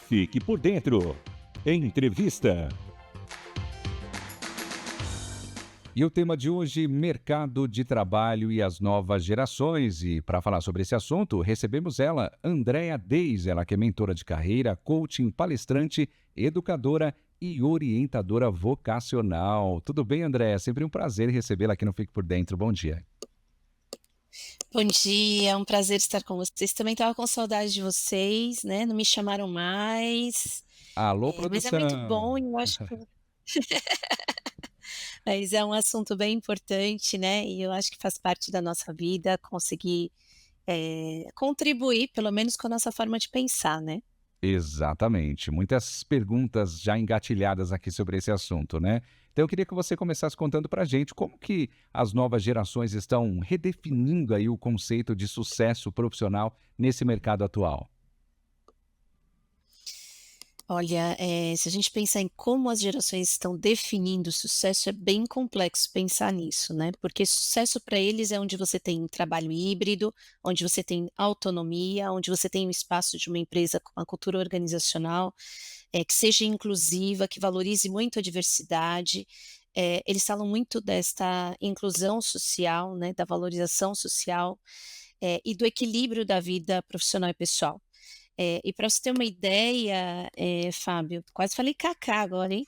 Fique por dentro. Entrevista. E o tema de hoje, mercado de trabalho e as novas gerações. E para falar sobre esse assunto, recebemos ela, Andréa Deis, ela que é mentora de carreira, coaching, palestrante, educadora e orientadora vocacional. Tudo bem, Andréa? Sempre um prazer recebê-la aqui no Fique por Dentro. Bom dia. Bom dia, é um prazer estar com vocês. Também estava com saudade de vocês, né, não me chamaram mais, Alô, mas é muito produção. bom e eu acho que mas é um assunto bem importante, né, e eu acho que faz parte da nossa vida conseguir, contribuir pelo menos com a nossa forma de pensar, né. Exatamente. Muitas perguntas já engatilhadas aqui sobre esse assunto, né? Então eu queria que você começasse contando pra gente como que as novas gerações estão redefinindo aí o conceito de sucesso profissional nesse mercado atual. Olha, se a gente pensar em como as gerações estão definindo o sucesso, é bem complexo pensar nisso, né, porque sucesso para eles é onde você tem trabalho híbrido, onde você tem autonomia, onde você tem o espaço de uma empresa com uma cultura organizacional, que seja inclusiva, que valorize muito a diversidade. Eles falam muito desta inclusão social, né, da valorização social, e do equilíbrio da vida profissional e pessoal. E para você ter uma ideia, Fábio, quase falei "cacá" agora, hein,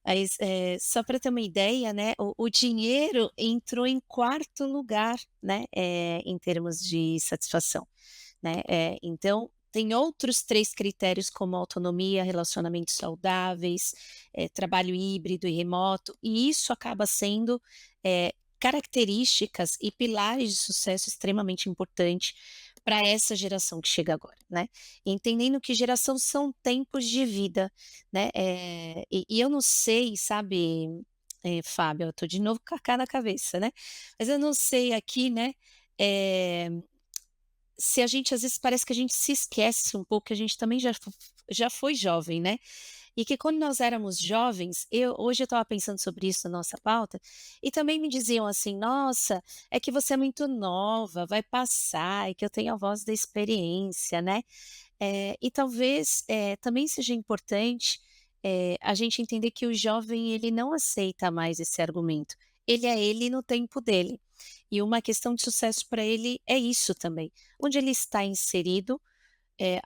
mas, só para ter uma ideia, né, o dinheiro entrou em quarto lugar, né, em termos de satisfação, né, então tem outros 3 critérios como autonomia, relacionamentos saudáveis, trabalho híbrido e remoto, e isso acaba sendo, características e pilares de sucesso extremamente importante para essa geração que chega agora, né. Entendendo que geração são tempos de vida, né, e eu não sei, sabe, Fábio, eu tô de novo com a "cacá" na cabeça, né, mas eu não sei aqui, né, eh, se a gente às vezes parece que a gente se esquece um pouco que a gente também já foi jovem, né, e que quando nós éramos jovens, eu estava pensando sobre isso na nossa pauta, e também me diziam assim: "Nossa, é que você é muito nova, vai passar, é que eu tenho a voz da experiência", né. E talvez, também seja importante, a gente entender que o jovem ele não aceita mais esse argumento. Ele é ele no tempo dele. E uma questão de sucesso para ele é isso também, onde ele está inserido,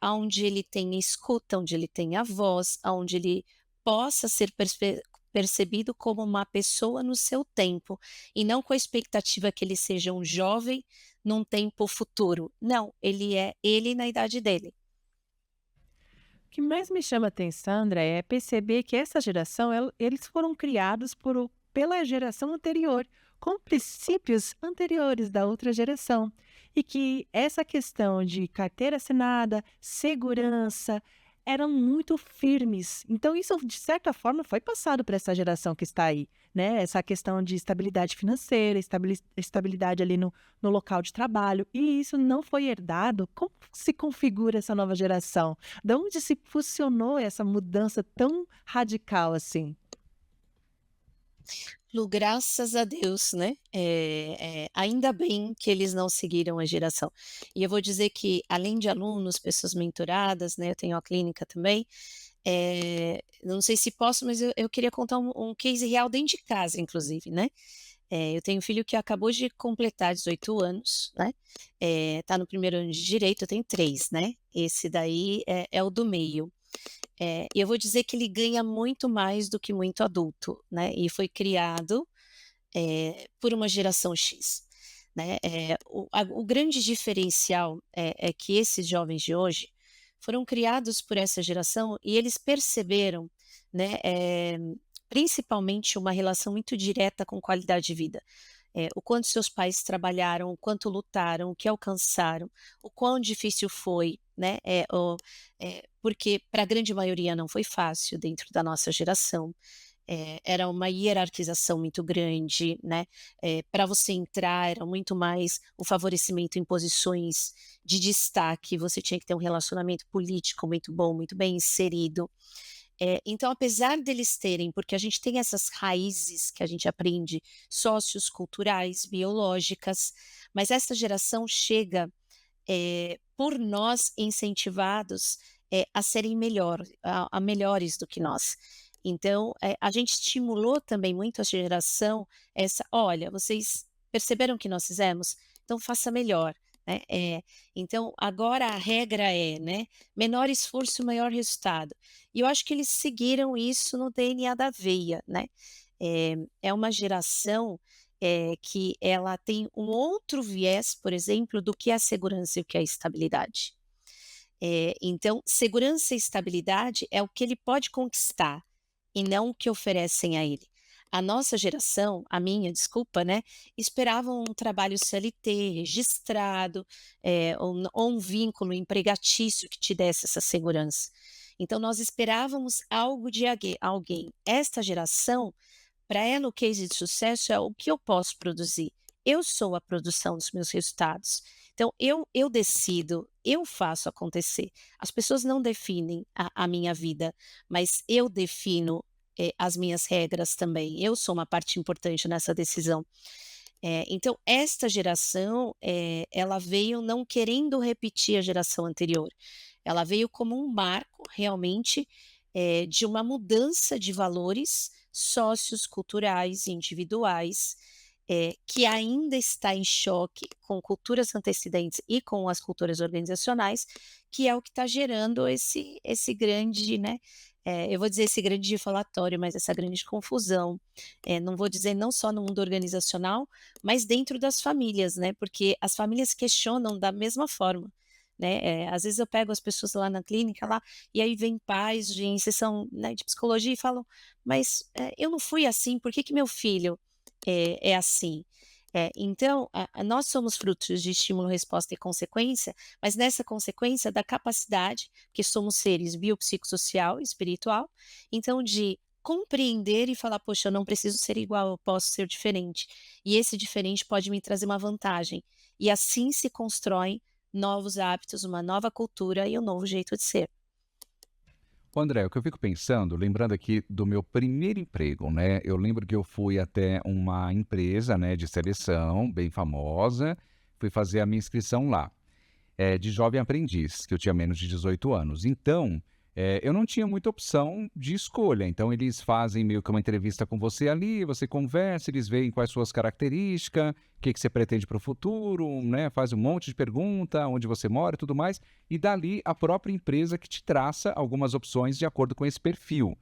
aonde ele tem escuta, onde ele tem a voz, aonde ele possa ser percebido como uma pessoa no seu tempo, e não com a expectativa que ele seja um jovem num tempo futuro. Não, ele é ele na idade dele. O que mais me chama atenção, André, é perceber que essa geração, eles foram criados pela geração anterior, com princípios anteriores da outra geração. E que essa questão de carteira assinada, segurança, eram muito firmes. Então, isso, de certa forma, foi passado para essa geração que está aí, né? Essa questão de estabilidade financeira, estabilidade ali no local de trabalho. E isso não foi herdado. Como se configura essa nova geração? Da onde se funcionou essa mudança tão radical assim? Lu, graças a Deus, né, ainda bem que eles não seguiram a geração. E eu vou dizer que além de alunos, pessoas mentoradas, né, eu tenho a clínica também, não sei se posso, mas eu queria contar um case real dentro de casa inclusive, né. Eu tenho um filho que acabou de completar 18 anos, né, tá no primeiro ano de direito, eu tenho 3, né, esse daí é o do meio. E eu vou dizer que ele ganha muito mais do que muito adulto, né, e foi criado, por uma geração X, né. O grande diferencial é que esses jovens de hoje foram criados por essa geração e eles perceberam, né, principalmente uma relação muito direta com qualidade de vida. O quanto seus pais trabalharam, o quanto lutaram, o que alcançaram, o quão difícil foi, né, porque para a grande maioria não foi fácil dentro da nossa geração, era uma hierarquização muito grande, né, pra você entrar era muito mais o favorecimento em posições de destaque, você tinha que ter um relacionamento político muito bom, muito bem inserido. Então apesar deles terem porque a gente tem essas raízes que a gente aprende socioculturais, biológicas, mas essa geração chega por nós incentivados, a serem a melhores do que nós. Então, a gente estimulou também muito a geração essa: "Olha, vocês perceberam o que nós fizemos? Então faça melhor", né. Então agora a regra é, né, menor esforço, maior resultado. E eu acho que eles seguiram isso no DNA da veia, né. É uma geração, que ela tem um outro viés, por exemplo, do que a segurança e o que é a estabilidade. Então, segurança e estabilidade é o que ele pode conquistar, e não o que oferecem a ele. A nossa geração, a minha, desculpa, né, esperava um trabalho CLT registrado, ou um vínculo empregatício que te desse essa segurança. Então nós esperávamos algo de alguém. Esta geração, para ela o case de sucesso é o que eu posso produzir. Eu sou a produção dos meus resultados. Então eu decido, eu faço acontecer. As pessoas não definem a minha vida, mas eu defino, as minhas regras também. Eu sou uma parte importante nessa decisão. Então esta geração, ela veio não querendo repetir a geração anterior. Ela veio como um marco realmente, de uma mudança de valores sócios, culturais, individuais, que ainda está em choque com culturas antecedentes e com as culturas organizacionais, que é o que está gerando esse grande, né, eu vou dizer esse grande falatório, mas essa grande confusão. Não vou dizer não só no mundo organizacional, mas dentro das famílias, né, porque as famílias questionam da mesma forma, né. Às vezes eu pego as pessoas lá na clínica lá, e aí vem pais em sessão, né, de psicologia e falam: "Mas, eu não fui assim, por que que meu filho é assim?". Então, nós somos frutos de estímulo, resposta e consequência, mas nessa consequência da capacidade, que somos seres biopsicossocial e espiritual, então de compreender e falar: "Poxa, eu não preciso ser igual, eu posso ser diferente, e esse diferente pode me trazer uma vantagem". E assim se constroem novos hábitos, uma nova cultura e um novo jeito de ser. Ô André, o que eu fico pensando, lembrando aqui do meu primeiro emprego, né? Eu lembro que eu fui até uma empresa, né, de seleção, bem famosa, fui fazer a minha inscrição lá. De jovem aprendiz, que eu tinha menos de 18 anos. Então, eu não tinha muita opção de escolha. Então, eles fazem meio que uma entrevista com você ali, você conversa, eles veem quais suas características, o que, que você pretende para o futuro, né? Faz um monte de pergunta, onde você mora e tudo mais. E dali a própria empresa que te traça algumas opções de acordo com esse perfil.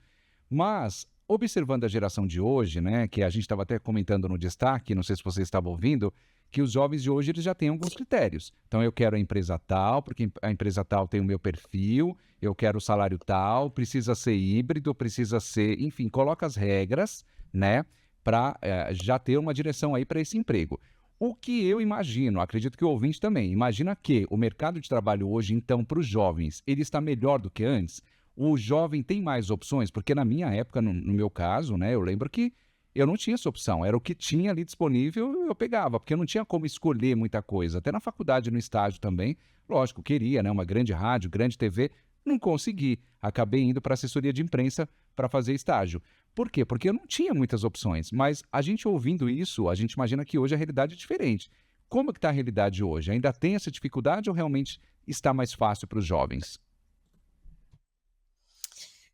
Mas, observando a geração de hoje, né, que a gente estava até comentando no destaque, não sei se você estava ouvindo, que os jovens de hoje eles já têm alguns critérios. Então, eu quero a empresa tal, porque a empresa tal tem o meu perfil, eu quero o salário tal, precisa ser híbrido, precisa ser, enfim, coloca as regras, né, para já ter uma direção aí para esse emprego. O que eu imagino, acredito que o ouvinte também, imagina que o mercado de trabalho hoje, então, para os jovens, ele está melhor do que antes? O jovem tem mais opções? Porque na minha época, no meu caso, né, eu lembro que eu não tinha essa opção, era o que tinha ali disponível, eu pegava, porque eu não tinha como escolher muita coisa. Até na faculdade, no estágio também, lógico, queria, né, uma grande rádio, grande TV, não consegui. Acabei indo para assessoria de imprensa para fazer estágio. Por quê? Porque eu não tinha muitas opções, mas a gente ouvindo isso, a gente imagina que hoje a realidade é diferente. Como que está a realidade hoje? Ainda tem essa dificuldade ou realmente está mais fácil para os jovens?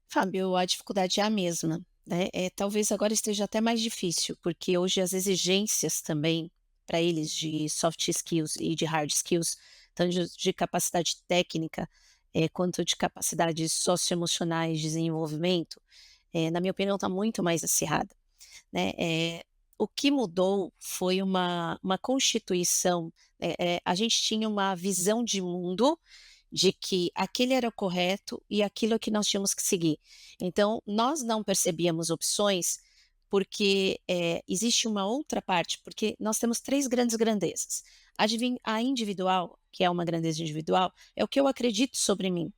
Fábio, a dificuldade é a mesma, né, talvez agora esteja até mais difícil, porque hoje as exigências também para eles de soft skills e de hard skills, tanto de capacidade técnica, quanto de capacidades socioemocionais de desenvolvimento, na minha opinião está muito mais acirrada, né. O que mudou foi uma constituição, a gente tinha uma visão de mundo de que aquele era o correto e aquilo é que nós tínhamos que seguir. Então, nós não percebíamos opções, porque, existe uma outra parte, porque nós temos 3 grandes grandezas. A individual, que é uma grandeza individual, é o que eu acredito sobre mim.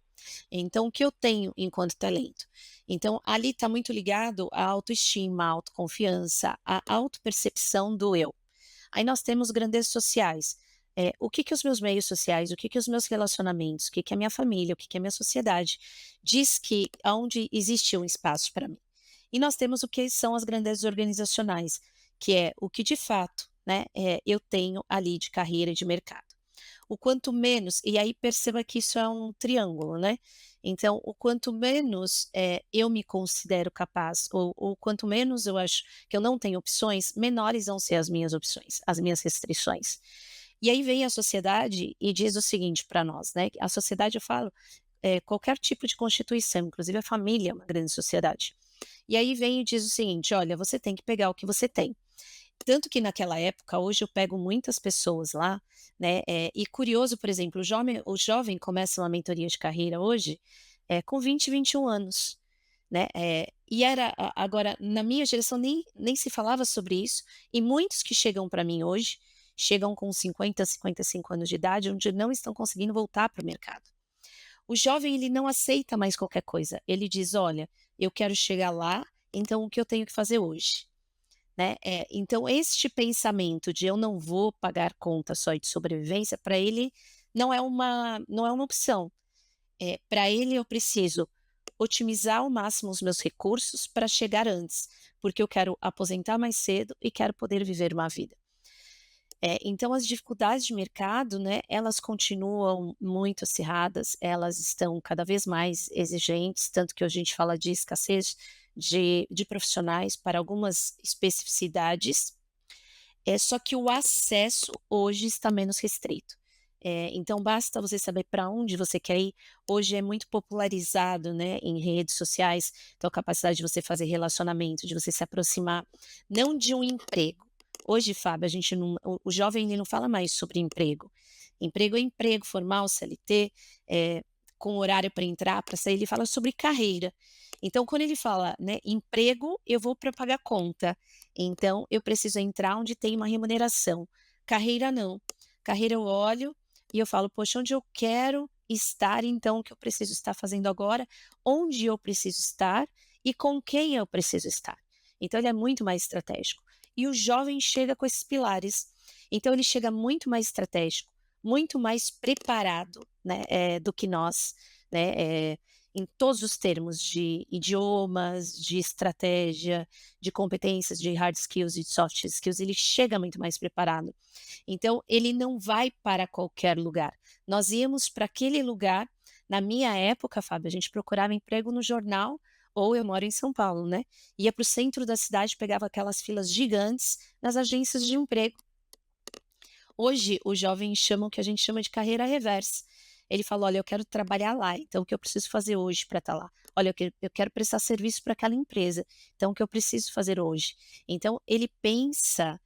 Então, o que eu tenho enquanto talento? Então, ali está muito ligado à autoestima, à autoconfiança, à autopercepção do eu. Aí nós temos grandezas sociais. O que que os meus meios sociais, o que que os meus relacionamentos, o que que a minha família, o que que a minha sociedade diz que aonde existe um espaço para mim. E nós temos o que são as grandezas organizacionais, que é o que de fato, né, eu tenho ali de carreira e de mercado. o quanto menos e aí perceba que isso é um triângulo, né. Então, o quanto menos, eu me considero capaz ou quanto menos eu acho que eu não tenho opções, menores vão ser as minhas opções, as minhas restrições. E aí vem a sociedade e diz o seguinte para nós, né, a sociedade eu falo, qualquer tipo de constituição, inclusive a família é uma grande sociedade. E aí vem e diz o seguinte: "Olha, você tem que pegar o que você tem". Tanto que naquela época, hoje eu pego muitas pessoas lá, né, e curioso, por exemplo, o jovem começa uma mentoria de carreira hoje, com 20, 21 anos, né, e era a agora na minha geração nem se falava sobre isso, e muitos que chegam para mim hoje, chegam com 50, 55 anos de idade, onde não estão conseguindo voltar para o mercado. O jovem ele não aceita mais qualquer coisa, ele diz: "Olha, eu quero chegar lá, então o que eu tenho que fazer hoje?", né, então este pensamento de eu não vou pagar conta só de sobrevivência, para ele não é uma opção. Para ele eu preciso otimizar ao máximo os meus recursos para chegar antes, porque eu quero aposentar mais cedo e quero poder viver uma vida. Então as dificuldades de mercado, né, elas continuam muito acirradas, elas estão cada vez mais exigentes, tanto que hoje a gente fala de escassez de profissionais para algumas especificidades, só que o acesso hoje está menos restrito. Então basta você saber para onde você quer ir. Hoje é muito popularizado, né, em redes sociais, então a capacidade de você fazer relacionamento, de você se aproximar, não de um emprego. Hoje, Fábio, a gente não o jovem ele não fala mais sobre emprego. Emprego é emprego formal, CLT, com horário para entrar, para sair, ele fala sobre carreira. Então quando ele fala, né, emprego, eu vou para pagar conta, então eu preciso entrar onde tem uma remuneração. Carreira não. Carreira eu olho e eu falo: "Poxa, onde eu quero estar, então o que eu preciso estar fazendo agora, onde eu preciso estar e com quem eu preciso estar". Então ele é muito mais estratégico. E o jovem chega com esses pilares. Então ele chega muito mais estratégico, muito mais preparado, né, do que nós, né, em todos os termos de idiomas, de estratégia, de competências, de hard skills e de soft skills, ele chega muito mais preparado. Então, ele não vai para qualquer lugar. Nós íamos para aquele lugar, na minha época, Fábio, a gente procurava emprego no jornal, ou eu moro em São Paulo, né? Ia para o centro da cidade, pegava aquelas filas gigantes nas agências de emprego. Hoje, os jovens chamam o que a gente chama de carreira reversa. Ele fala: "Olha, eu quero trabalhar lá, então o que eu preciso fazer hoje para estar lá? Olha, eu quero prestar serviço para aquela empresa, então o que eu preciso fazer hoje?". Então ele pensa,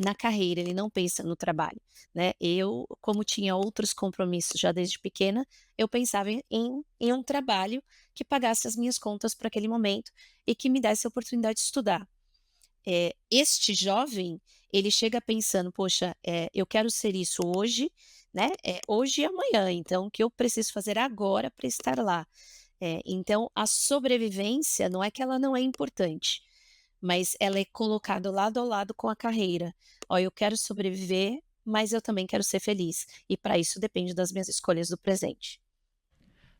na carreira, ele não pensa no trabalho, né. Eu, como tinha outros compromissos já desde pequena, eu pensava em um trabalho que pagasse as minhas contas para aquele momento e que me desse a oportunidade de estudar. Este jovem, ele chega pensando: "Poxa, eu quero ser isso hoje, né, hoje e amanhã, então o que eu preciso fazer agora para estar lá?". Então a sobrevivência não é que ela não é importante, mas ela é colocada lado a lado com a carreira. "Ó, eu quero sobreviver, mas eu também quero ser feliz, e para isso depende das minhas escolhas do presente".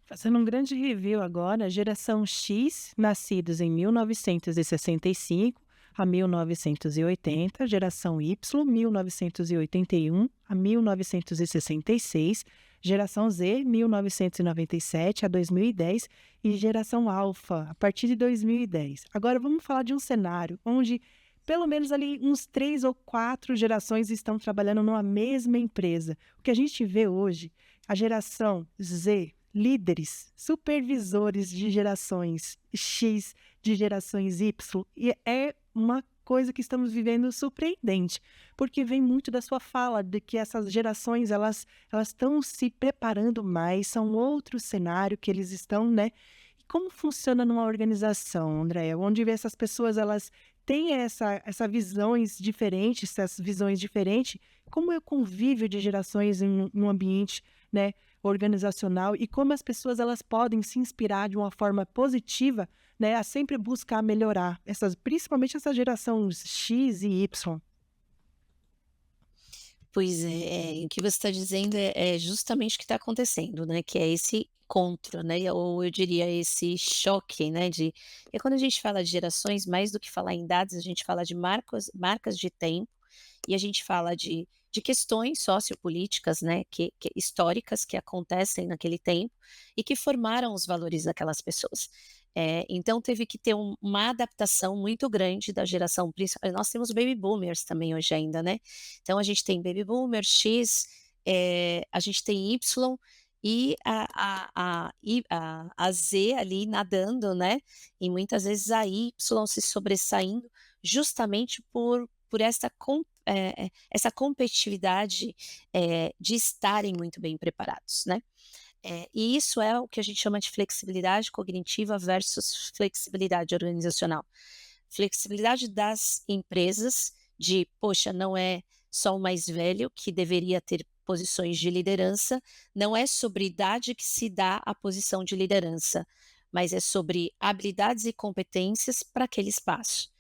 Fazendo um grande review agora, geração X, nascidos em 1965 a 1980, geração Y, 1981 a 1966, geração Z, 1997 a 2010 e geração Alpha, a partir de 2010. Agora vamos falar de um cenário onde pelo menos ali uns 3 ou 4 gerações estão trabalhando numa mesma empresa. O que a gente vê hoje, a geração Z, líderes, supervisores de gerações X, de gerações Y, e é uma coisa que estamos vivendo surpreendente, porque vem muito da sua fala de que essas gerações elas estão se preparando mais, são outro cenário que eles estão, né? E como funciona numa organização, Andréia, onde essas pessoas elas têm essa essas visões diferentes, como é o convívio de gerações em um ambiente, né, organizacional e como as pessoas elas podem se inspirar de uma forma positiva, né, a sempre buscar melhorar, principalmente essa geração X e Y. Pois é, o que você está dizendo é justamente o que está acontecendo, né, que é esse encontro, né, ou eu diria esse choque, né, e quando a gente fala de gerações, mais do que falar em dados, a gente fala de marcas de tempo, e a gente fala de de questões sociopolíticas, né, históricas que acontecem naquele tempo e que formaram os valores daquelas pessoas. Então teve que ter uma adaptação muito grande da geração, nós temos baby boomers também hoje ainda, né. Então a gente tem baby boomer, X, a gente tem Y e a Z ali nadando, né, e muitas vezes a Y se sobressaindo justamente por essa competitividade, de estarem muito bem preparados, né. E isso é o que a gente chama de flexibilidade cognitiva versus flexibilidade organizacional. Flexibilidade das empresas de: "Poxa, não é só o mais velho que deveria ter posições de liderança, não é sobre idade que se dá a posição de liderança, mas é sobre habilidades e competências para aquele espaço",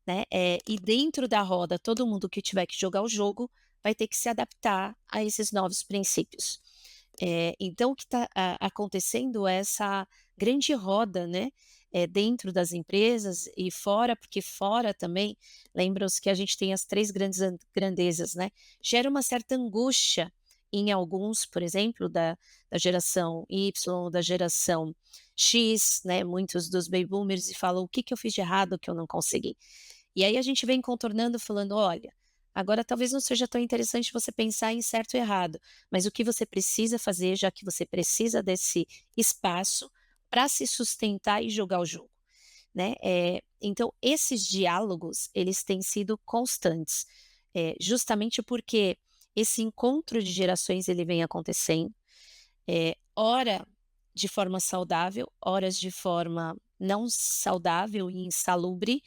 né. E dentro da roda, todo mundo que tiver que jogar o jogo vai ter que se adaptar a esses novos princípios. Então o que está acontecendo é essa grande roda, né, dentro das empresas e fora, porque fora também, lembram-se que a gente tem as 3 grandes grandezas, né, gera uma certa angústia em alguns, por exemplo, da geração Y, da geração X, né, muitos dos baby boomers e falam: "O que que eu fiz de errado que eu não consegui?". E aí a gente vem contornando falando: "Olha, agora talvez não seja tão interessante você pensar em certo e errado, mas o que você precisa fazer, já que você precisa desse espaço para se sustentar e jogar o jogo", né. Então esses diálogos, eles têm sido constantes, justamente porque esse encontro de gerações ele vem acontecendo, ora de forma saudável, horas de forma não saudável e insalubre,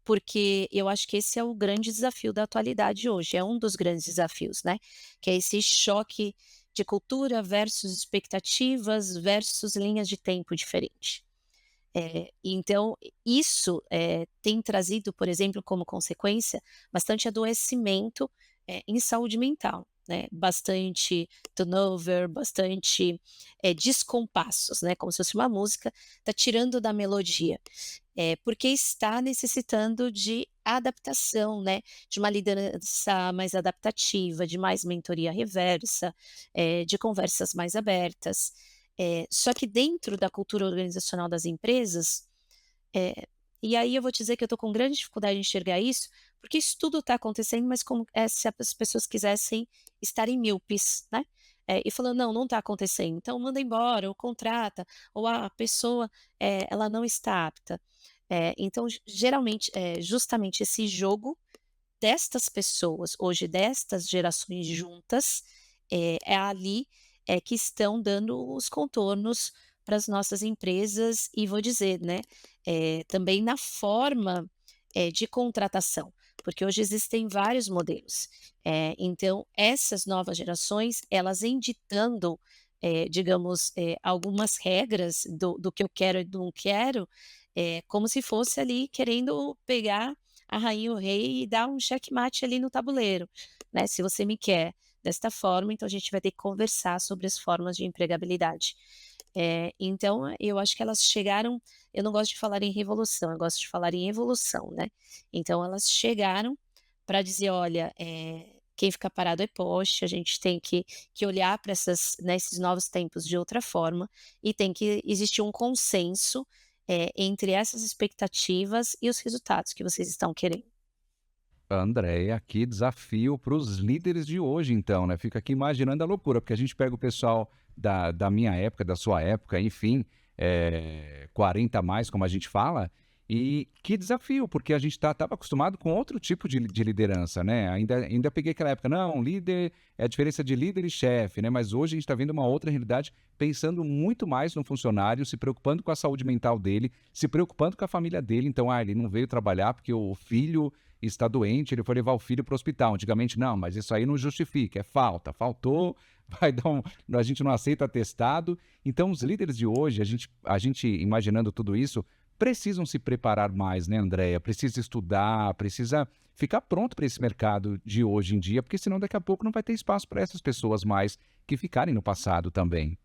porque eu acho que esse é o grande desafio da atualidade hoje, é um dos grandes desafios, né, que é esse choque de cultura versus expectativas versus linhas de tempo diferente. Então isso, tem trazido, por exemplo, como consequência, bastante adoecimento, em saúde mental, né, bastante turnover, bastante, descompassos, né, como se fosse uma música, tá tirando da melodia. Porque está necessitando de adaptação, né, de uma liderança mais adaptativa, de mais mentoria reversa, de conversas mais abertas. Só que dentro da cultura organizacional das empresas, eh, e aí eu vou te dizer que eu estou com grande dificuldade em enxergar isso, porque isso tudo está acontecendo, mas como se as pessoas quisessem estarem míopes, né, e falando: "Não, não está acontecendo, então manda embora ou contrata, ou a pessoa, ela não está apta". Então geralmente, justamente esse jogo destas pessoas, hoje destas gerações juntas, é ali, que estão dando os contornos para as nossas empresas e vou dizer, né, também na forma, de contratação, porque hoje existem vários modelos. Então essas novas gerações, elas vêm ditando, digamos, algumas regras do que eu quero e do não quero, como se fosse ali querendo pegar a rainha e o rei e dar um checkmate ali no tabuleiro, né, "Se você me quer desta forma, então a gente vai ter que conversar sobre as formas de empregabilidade". Então eu acho que elas chegaram, eu não gosto de falar em revolução, eu gosto de falar em evolução, né. Então elas chegaram para dizer: "Olha, quem fica parado é poste, a gente tem que olhar para esses novos tempos de outra forma, e tem que existir um consenso, entre essas expectativas e os resultados que vocês estão querendo". Andréia, que desafio para os líderes de hoje então, né, fica aqui imaginando a loucura, porque a gente pega o pessoal da minha época, da sua época, enfim, 40 a mais, como a gente fala, e que desafio, porque a gente estava acostumado com outro tipo de liderança, né, ainda peguei aquela época, não, líder é a diferença de líder e chefe, né, mas hoje a gente está vendo uma outra realidade, pensando muito mais no funcionário, se preocupando com a saúde mental dele, se preocupando com a família dele, então, ele não veio trabalhar porque o filho está doente, ele foi levar o filho para o hospital. Antigamente, não, mas isso aí não justifica, é falta. Faltou, vai dar um. A gente não aceita atestado. Então, os líderes de hoje, a gente imaginando tudo isso, precisam se preparar mais, né, Andréia? Precisa estudar, precisa ficar pronto para esse mercado de hoje em dia, porque senão daqui a pouco não vai ter espaço para essas pessoas mais que ficarem no passado também.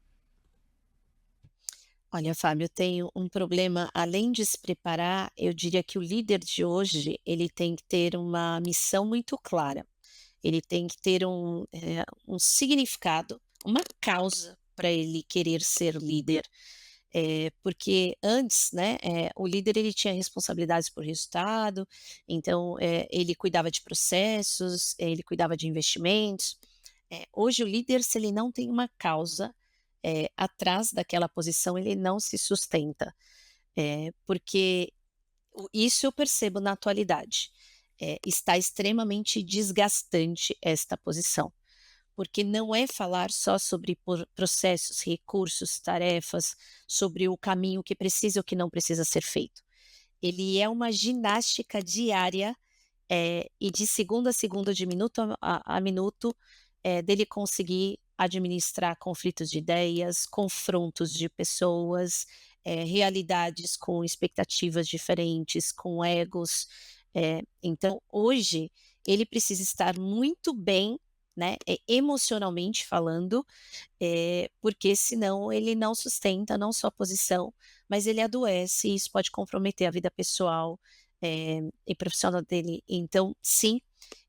Olha, Fábio, eu tenho um problema, além de se preparar, eu diria que o líder de hoje, ele tem que ter uma missão muito clara. ele tem que ter um significado, uma causa para ele querer ser líder. Porque antes, né, o líder ele tinha responsabilidades por resultado, então, ele cuidava de processos, ele cuidava de investimentos. Hoje o líder, se ele não tem uma causa, atrás daquela posição, ele não se sustenta. Porque isso eu percebo na atualidade. Está extremamente desgastante esta posição, porque não é falar só sobre processos, recursos, tarefas, sobre o caminho que precisa e o que não precisa ser feito. Ele é uma ginástica diária, e de segunda a segunda, de minuto a minuto, dele conseguir administrar conflitos de ideias, confrontos de pessoas, realidades com expectativas diferentes, com egos. Então, hoje, ele precisa estar muito bem, né, emocionalmente falando, porque senão ele não sustenta não só a posição, mas ele adoece e isso pode comprometer a vida pessoal, e profissional dele. Então, sim,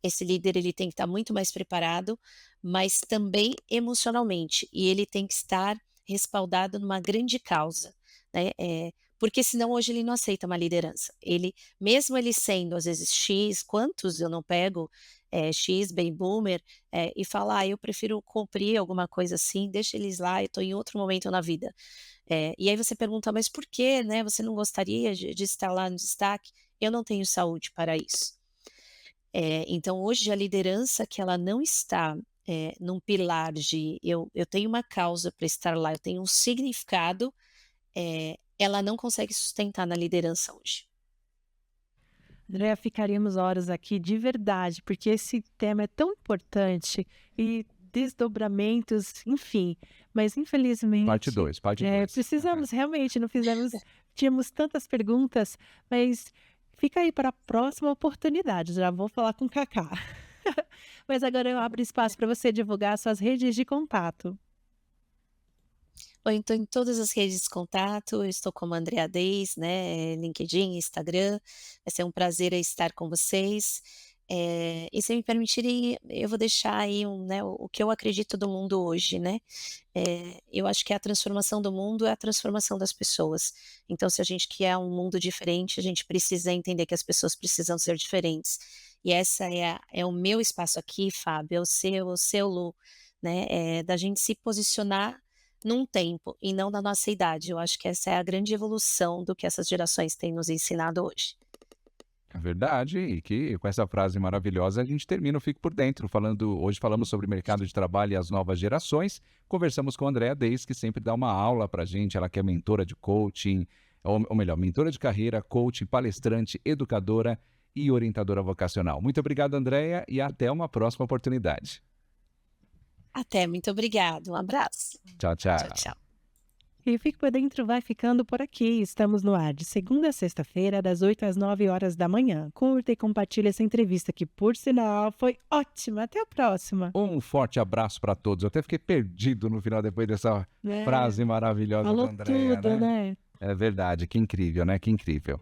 esse líder ele tem que estar muito mais preparado, mas também emocionalmente, e ele tem que estar respaldado numa grande causa, né, porque senão hoje ele não aceita uma liderança. Ele mesmo ele sendo às vezes X, quantos eu não pego, X, bem boomer, e falar: "Ah, eu prefiro cumprir alguma coisa assim, deixa eles lá, eu estou em outro momento na vida". E aí você pergunta: "Mas por quê, né, você não gostaria de estar lá no destaque?". Eu não tenho saúde para isso. Então hoje a liderança que ela não está, num pilar de eu tenho uma causa para estar lá, eu tenho um significado, ela não consegue sustentar na liderança hoje. Andréa, ficaríamos horas aqui de verdade, porque esse tema é tão importante e desdobramentos, enfim, mas Parte infelizmente, 2, parte 2. precisamos realmente, não fizemos, tínhamos tantas perguntas, mas fica aí para a próxima oportunidade, já vou falar com o Kaká. Mas agora eu abro espaço para você divulgar suas redes de contato. Ou então em todas as redes de contato, eu estou como Andrea Deis, né, LinkedIn, Instagram, vai ser um prazer aí estar com vocês. E se me permitirem, eu vou deixar aí né, o que eu acredito do mundo hoje, né. Eu acho que a transformação do mundo é a transformação das pessoas. Então se a gente quer um mundo diferente, a gente precisa entender que as pessoas precisam ser diferentes. E essa é o meu espaço aqui, Fábio, é o seu, Lu, né, da gente se posicionar num tempo e não na nossa idade. Eu acho que essa é a grande evolução do que essas gerações têm nos ensinado hoje. É verdade, e que com essa frase maravilhosa a gente termina o Fique por Dentro, hoje falamos sobre mercado de trabalho e as novas gerações, conversamos com a Andrea Deis, que sempre dá uma aula pra gente, ela que é mentora de coaching, ou melhor, mentora de carreira, coach, palestrante, educadora e orientadora vocacional. Muito obrigado, Andrea, e até uma próxima oportunidade. Até, muito obrigado. Um abraço. Tchau, Tchau, tchau. tchau. E o Fique por Dentro vai ficando por aqui. Estamos no ar de segunda a sexta-feira, das 8 às 9 horas da manhã. Curta e compartilhe essa entrevista que, por sinal, foi ótima. Até a próxima. Um forte abraço para todos. Eu até fiquei perdido no final depois dessa É, frase maravilhosa da falou Andrea, tudo, né? É verdade, que incrível, né? Que incrível.